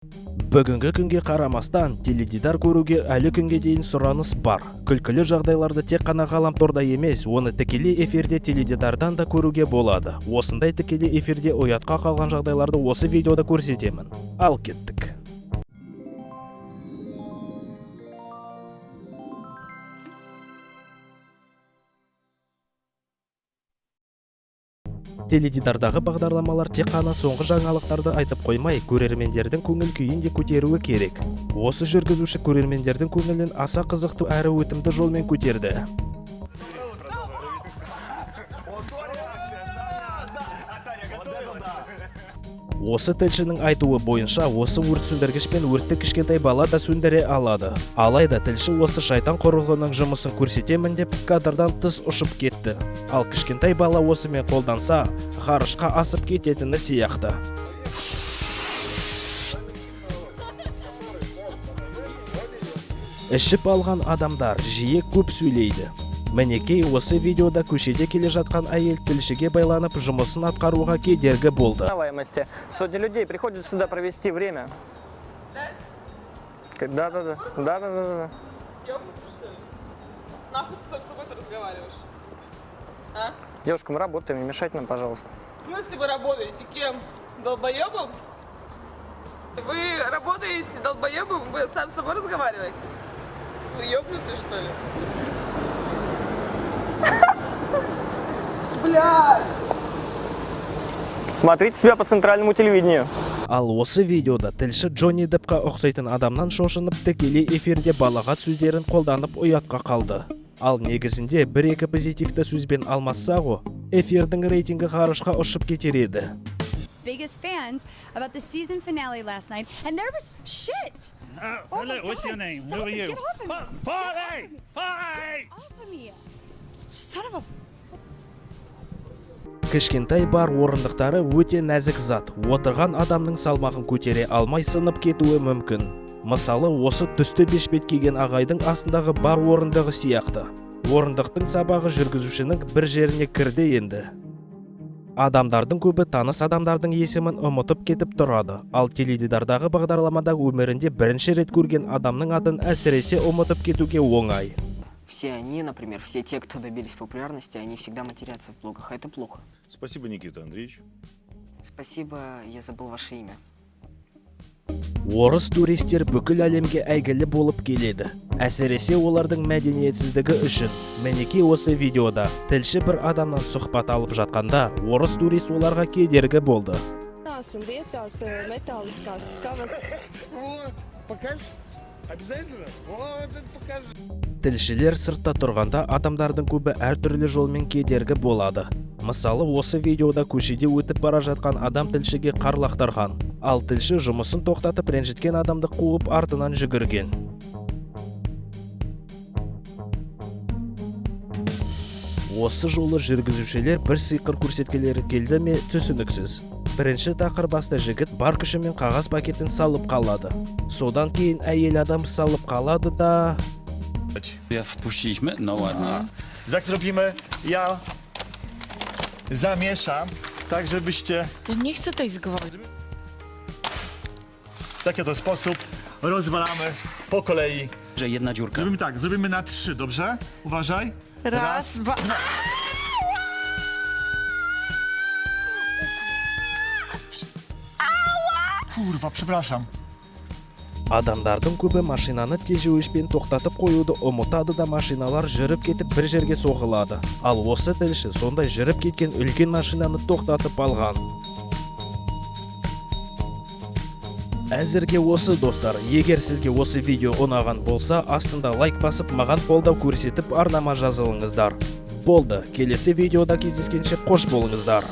Бүгінгі күнге қарамастан, теледидар көруге әлі күнге дейін сұраныс бар. Күлкілі жағдайларды тек қана ғаламторда емес, оны тікелей эфирде теледидардан да көруге болады. Осындай тікелей эфирде ұятқа қалған жағдайларды осы видеода көрсетемін. Ал кеттік. Теледидардағы бағдарламалар тек қана соңғы жаңалықтарды айтып қоймай, көрермендердің көңіл күйін де көтеруі керек. Осы жүргізуші көрермендердің көңілін аса қызықты әрі өтімді жолмен көтерді. Осы тілшінің айтуы бойынша, осы өрт сөндіргішпен өртті кішкентай бала да сөндіре алады. Алайда тілші осы шайтан құрылғының жұмысын көрсетемін деп кадрдан тыс ұшып кетті. Ал кішкентай бала осымен қолданса, ғарышқа асып кететіні сияқты. Ішіп алған адамдар жиі көп сөйлейді. Мінекей осы видеода көшеде келе жатқан әйел тілшіге байланып жұмысын атқаруға кедергі болды. Сотни людей приходят сюда провести время. Да. Да. Нахуй ты с собой разговариваешь? А? Девушка, мы работаем, не мешайте нам, пожалуйста. В смысле вы работаете? Кем? Долбоебом? Вы работаете долбоебом? Вы сам с собой разговариваете? Вы ёбнутый, что ли? Блядь! Смотрите себя по центральному телевидению. Ал осы видеода тілші Джонни Деппқа ұқсайтын адамнан шошынып тікелей эфирде балағат сөздерін қолданып ұятқа қалды. Ал негізінде бір-екі позитивті сөзбен алмасса ғой, эфирдің рейтингі ғарышқа ұшып кетер еді. Biggest fans about the season finale last night, and there was shit. Hello, what's your name? Who are you? Get off of me. Farley! Get off of me. Son of a... Кішкентай бар орындықтары өте нәзік зат. Отырған адамның салмағын көтере алмай сынып кетуі мүмкін. Мысалы, осы түсті бешбет киген ағайдың астындағы бар орындығы сияқты. Орындықтың сабағы жүргізушінің бір жеріне кірді енді. Адамдардың көбі таныс адамдардың есімін ұмытып кетіп тұрады. Ал теледидардағы бағдарламада өмірінде бірінші рет көрген адамның атын әсіресе ұмытып кетуге оңай. Все они, например, все те, кто добились популярности, они всегда матерятся в блогах, а это плохо. Спасибо, Никита Андреевич. Спасибо, я забыл ваше имя. Орыс туристер бүкіл әлемге әйгілі болып келеді. Әсіресе олардың мәдениетсіздігі үшін. Мінекей осы видеода тілші бір адамнан сұхбат алып жатқанда, орыс турист оларға кедергі болды. Тілшілер сыртта тұрғанда адамдардың көбі әртүрлі жолмен кедергі болады. Мысалы, осы видеода көшеде өтіп бара жатқан адам тілшіге қар лақтырған. Ал тілші жұмысын тоқтатып ренжіткен адамды қуып артынан жүгірген. Осы жолы жүргізушілер бір сиқыр көрсеткелері келді ме түсініксіз. Бірінші тақырбасты жігіт бар күшімен қағаз пакетін салып қалады. Содан кейін әйел адам салып қалады да... Ja, wpuściliśmy? No ładnie. Jak zrobimy? Ja zamieszam, tak żebyście Ja nie chcę tej zgwałcić. w taki oto sposób rozwalamy po kolei. Że jedna dziurka. Zrobimy tak, zrobimy na 3, dobrze? Uważaj. Raz, dwa... Kurwa, przepraszam. Адамдардың көбі машинаны тежеуішпен тоқтатып қоюды ұмытады да машиналар жүріп кетіп бір жерге соғылады. Ал осы тілші сондай жүріп кеткен үлкен машинаны тоқтатып алған. Әзірге осы достар, егер сізге осы видео ұнаған болса, астында лайк басып, маған қолдау көрсетіп арнама жазылыңыздар. Болды, келесі видеода кездескенше қош болыңыздар.